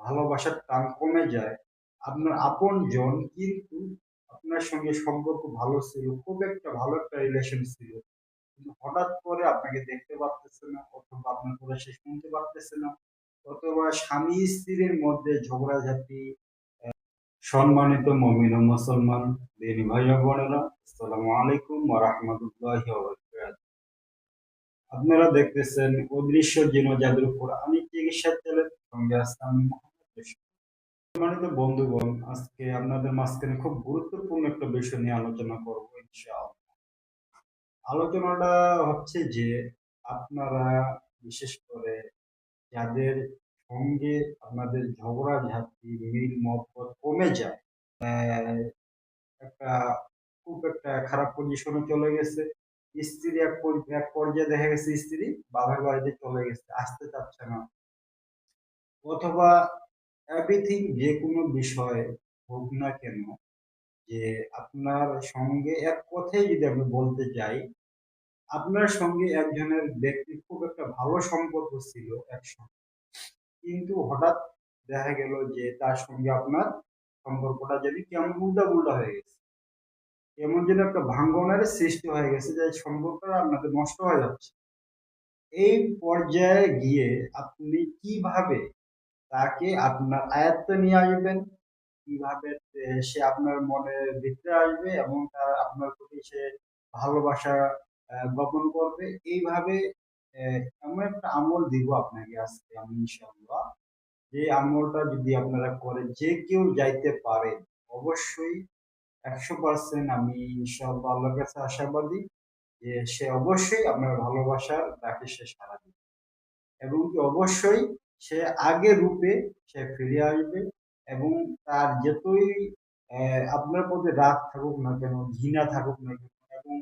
ভালোবাসার টান কমে যায়, আপনার আপনজন কিন্তু আপনার সঙ্গে সম্পর্ক ভালো ছিল, খুব একটা ভালো একটা রিলেশন ছিল, কিন্তু হঠাৎ করে আপনাকে দেখতে পারতেছে না, অথবা আপনার কথা সে শুনতে পারতেছে না, অথবা স্বামী স্ত্রীর মধ্যে ঝগড়াঝাটি। সম্মানিত মুমিন ও মুসলমান দিনী ভাই ও বোনেরা, আসসালামু আলাইকুম ওয়া রাহমাতুল্লাহি ওয়া বারাকাতুহু। আপনারা দেখতেছেন অদৃশ্য জিন ও জাদুর কোরআনিক চিকিৎসা চ্যানেল, সঙ্গে আছে আমি মোহাম্মদ রশিদ। সম্মানিত বন্ধুগণ, আজকে আপনাদের মাঝখানে খুব গুরুত্বপূর্ণ একটা বিষয় নিয়ে আলোচনা করব ইনশাআল্লাহ। আলোচনাটা হচ্ছে যে আপনারা বিশেষ করে যাদের সঙ্গে আপনাদের ঝগড়াঝাটি মিল মহব্বত কমে যায়, একটা খুব একটা খারাপ পজিশনে চলে গেছে, স্ত্রী এক পর্যায়ে দেখা গেছে স্ত্রী বাবার বাড়িতে চলে গেছে, আসতে চাচ্ছে না, অথবা এভরিথিং যে কোনো বিষয় হোক না কেন, যে আপনার সঙ্গে এক কথায় যদি আমি বলতে চাই, আপনার সঙ্গে একজনের ব্যক্তির খুব একটা ভালো সম্পর্ক ছিল একসময়, কিন্তু হঠাৎ দেখা গেল যে তার সঙ্গে আপনার সম্পর্কটা যদি কেমন উল্টা উল্টা হয়ে গেছে, এমন যেন একটা ভাঙ্গনের সৃষ্টি হয়ে গেছে, যে সম্পর্কটা আপনাদের নষ্ট হয়ে যাচ্ছে। এই পর্যায়ে গিয়ে আপনি কিভাবে তাকে আপনার আয়ত্তে নিয়ে আসবেন, কিভাবে সে আপনার মনের ভিতরে আসবে এবং তার আপনার প্রতি সে ভালোবাসা জ্ঞাপন করবে, এইভাবে এমন একটা আমল দিব আপনাকে আজকে আমি ইনশাআল্লাহ। যে আমলটা যদি আপনারা করে যে কেউ যাইতে পারে, অবশ্যই 100% আমি ইনশাআল্লাহ আল্লাহর কাছে আশাবাদী যে সে অবশ্যই আপনার ভালোবাসার ডাকে সে সাড়া দিবে, এবং কি অবশ্যই সে আগের রূপে সে ফিরে আসবে। এবং তার যতই আপনার প্রতি রাগ থাকুক না কেন, ঘৃণা থাকুক না কেন, এবং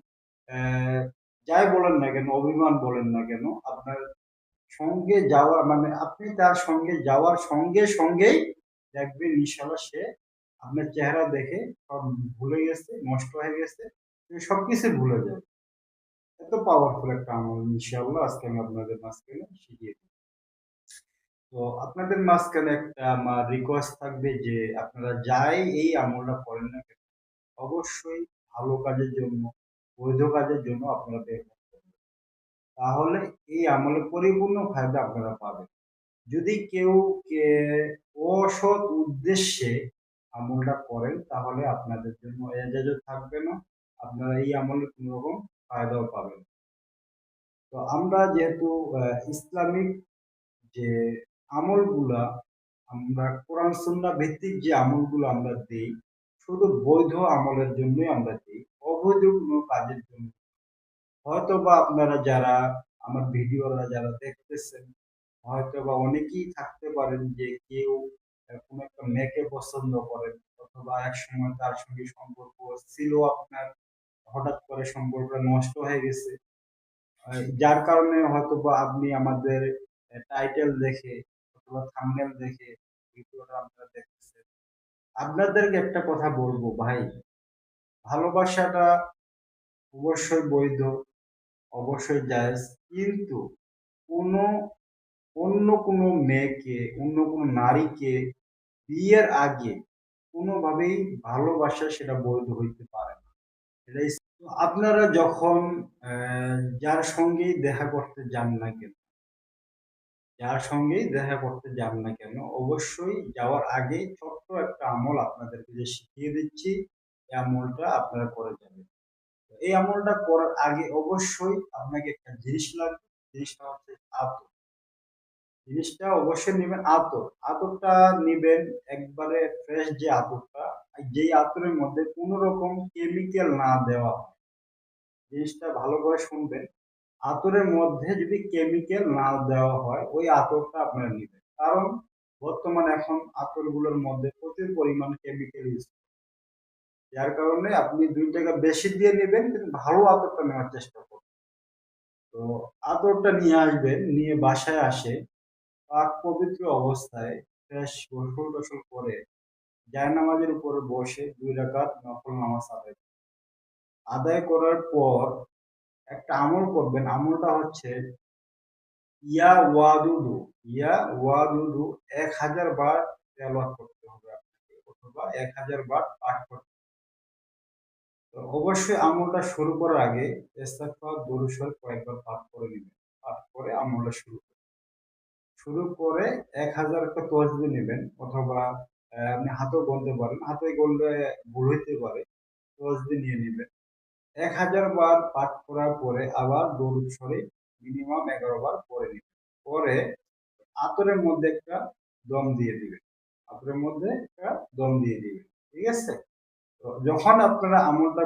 আহ, যাই বলেন না কেন, অভিমান বলেন না কেন, আপনার সঙ্গে যাওয়া মানে আপনি তার সঙ্গে যাওয়ার সঙ্গে সঙ্গেই দেখবেন ইনশাল্লাহ সে আপনার চেহারা দেখে সব ভুলে গেছে, নষ্ট হয়ে গেছে, সে সবকিছু ভুলে যাবে। এত পাওয়ারফুল একটা আমল ইনশাআল্লাহ আজকে আমি আপনাদের মাঝখানে শিখিয়ে দিই। তো আপনাদের মাঝখানে একটা আমার রিকোয়েস্ট থাকবে যে আপনারা যাই এই আমলটা করেন না কেন, অবশ্যই ভালো কাজের জন্য, বৈধ কাজের জন্য আপনারা বের করতে হবে। তাহলে এই আমলের পরিপূর্ণ ফায়দা আপনারা পাবেন। যদি কেউ কে অসৎ উদ্দেশ্যে আমলটা করেন, তাহলে আপনাদের জন্য এজাজত থাকবে না, আপনারা এই আমলের কোন রকম ফায়দাও পাবেন না। তো আমরা যেহেতু ইসলামিক যে আমলগুলা, আমরা কোরআন সুন্নাহ ভিত্তিক যে আমলগুলো আমরা দিই, শুধু বৈধ আমলের জন্যই আমরা দিই, অবৈধ কোনো কাজের জন্য। হয়তো বা আপনারা যারা আমার ভিডিওরা যারা দেখতেছেন, হয়তো বা অনেকেই থাকতে পারেন যে কেউ কোনো একটা মেয়েকে পছন্দ করেন, অথবা এক সময় তার সঙ্গে সম্পর্ক ছিল আপনার, হঠাৎ করে সম্পর্কটা নষ্ট হয়ে গেছে। যার কারণে হয়তো বা আপনি আমাদের টাইটেল দেখে অথবা থাম্বনেল দেখে ভিডিওটা আপনারা দেখতেছেন। আপনাদেরকে একটা কথা বলবো ভাই, ভালোবাসাটা অবশ্যই বৈধ, অবশ্যই জায়েজ, কিন্তু কোনো অন্য কোনো মেয়েকে, অন্য কোনো নারীকে বিয়ের আগে কোনোভাবেই ভালোবাসা সেটা বৈধ হইতে পারে না। এটাই আপনারা যখন যার সঙ্গেই দেখা করতে যান না কেন, যার সঙ্গেই দেখা করতে যান না কেন, অবশ্যই যাওয়ার আগে ছোট্ট একটা আমল আপনাদেরকে যে শিখিয়ে দিচ্ছি, এই আমলটা আপনারা করে যাবেন। এই আমলটা করার আগে অবশ্যই আপনাকে একটা জিনিস লাগবে, জিনিসটা হচ্ছে আতর। জিনিসটা অবশ্যই নেবেন আতর। আতরটা নিবেন একবারে ফ্রেশ যে আতরটা, যেই আতরের মধ্যে কোনো রকম কেমিক্যাল না দেওয়া হয়। জিনিসটা ভালো করে শুনবেন, আতরের মধ্যে যদি কেমিক্যাল না দেওয়া হয় ওই আতরটা আপনারা নেবেন। কারণ বর্তমানে এখন আতরগুলোর মধ্যে প্রচুর পরিমাণ কেমিক্যাল ইউজ, যার কারণে আপনি 2 টাকা বেশি দিয়ে নেবেন কিন্তু ভালো আতরটা নেওয়ার চেষ্টা করবেন। তো আতরটা নিয়ে আসবেন, নিয়ে বাসায় আসে পাক পবিত্র অবস্থায় ফ্রেশ গোসল টোসল করে জায়নামাজের উপরে বসে 2 রাকাত নফল নামাজ আদায় করবেন। আদায় করার পর একটা আমল করবেন, আমলটা হচ্ছে ইয়া ওয়াদুদু, ইয়া ওয়াদুদু 1000 বার তেলাওয়াত করতে হবে আপনাকে, অথবা 1000 বার পাঠ করতে হবে। তো অবশ্যই আমলটা শুরু করার আগে ইস্তেগফার, দরুদ শরীফ কয়েকবার পাঠ করে নিবেন। পাঠ করে আমলটা শুরু করে 1000 একটা তসবিহ নিবেন, অথবা আপনি হাতেও গুনতে পারেন। হাতে গুনলে ভুল হইতে পারে। তসবিহ নিয়ে নিবেন। 1000 বার পাঠ করার পরে আবার দরুদ শরীফ মিনিমাম 11 বার পড়ে নিবেন। পরে আতরের মধ্যে একটা দম দিয়ে দিবেন। আতরের মধ্যে একটা দম দিয়ে দিবেন। ঠিক আছে? তো যখন আপনারা আমলটা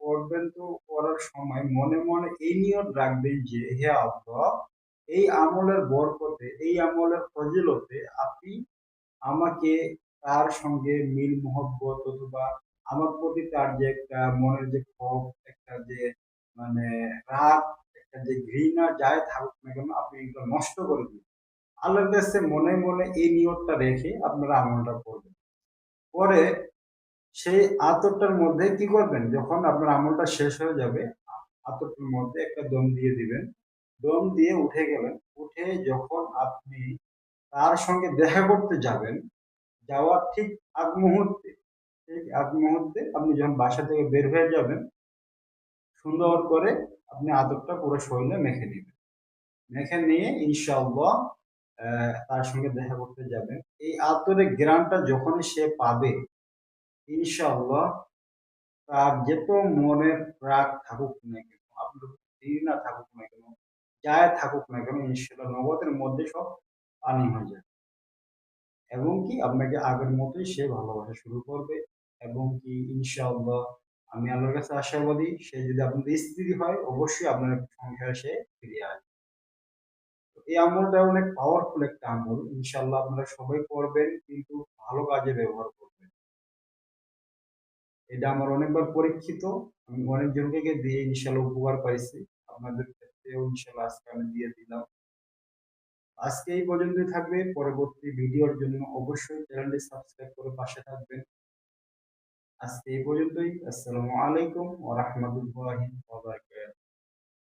করবেন তো করার সময় মনে মনে এই নিয়ত রাখবেন যে, হে আল্লাহ, এই আমলের বরকতে, এই আমলের ফজিলতে আপনি আমাকে তার সঙ্গে মিল মহব্বত, অথবা আমার প্রতি তার যে একটা মনের যে ক্ষোভ, একটা যে মানে রাগ, একটা যে ঘৃণা যাই থাকুক না কেন, আপনি এগুলো নষ্ট করে দিন। আল্লাহর কাছে মনে মনে এই নিয়তটা রেখে আপনারা আমলটা করবেন। পরে সেই আতরটার মধ্যে কি করবেন, যখন আপনার আমলটা শেষ হয়ে যাবে, আতরটার মধ্যে একটা দম দিয়ে দিবেন। দম দিয়ে উঠে গেলেন। উঠে যখন আপনি তার সঙ্গে দেখা করতে যাবেন, যাওয়ার ঠিক আগ মুহূর্তে আপনি যখন বাসা থেকে বের হয়ে যাবেন, সুন্দর করে আপনি আতরটা পুরো শরীরে মেখে নিবেন। মেখে নিয়ে ইনশাআল্লাহ তার সঙ্গে দেখা করতে যাবেন। এই আতরের ঘ্রাণটা যখনই সে পাবে, ইনশাআল্লাহ তার যত মনের রাগ থাকুক না কেন, আপনার ঘৃণা থাকুক না কেন, যাই থাকুক না কেন, ইনশাআল্লাহ নগদের মধ্যে সব পানি হয়ে যাবে। এবং কি আপনাকে আগের মতোই সে ভালোবাসা শুরু করবে। এবং কি ইনশাআল্লাহ আমি আল্লাহর কাছে আশাবাদী, সে যদি আপনাদের স্ত্রী হয় অবশ্যই আপনার সংসারে সে ফিরে আসবে। তো এই আমলটা অনেক পাওয়ারফুল একটা আমল। ইনশাআল্লাহ আপনারা সবাই করবেন, কিন্তু ভালো কাজে ব্যবহার করবেন। এটা আমার অনেকবার পরীক্ষিত। আমি অনেকজনকে দিয়ে ইনশাআল্লাহ উপকার পাইছি। আপনাদের ক্ষেত্রেও ইনশাআল্লাহ আজকে আমি দিয়ে দিলাম। আজকে এই পর্যন্তই থাকবে। পরবর্তী ভিডিওর জন্য অবশ্যই চ্যানেলটি সাবস্ক্রাইব করে পাশে থাকবেন। আজকে এই পর্যন্তই। আসসালামু আলাইকুম ওয়া রাহমাতুল্লাহি ওয়া বারাকাতুহু।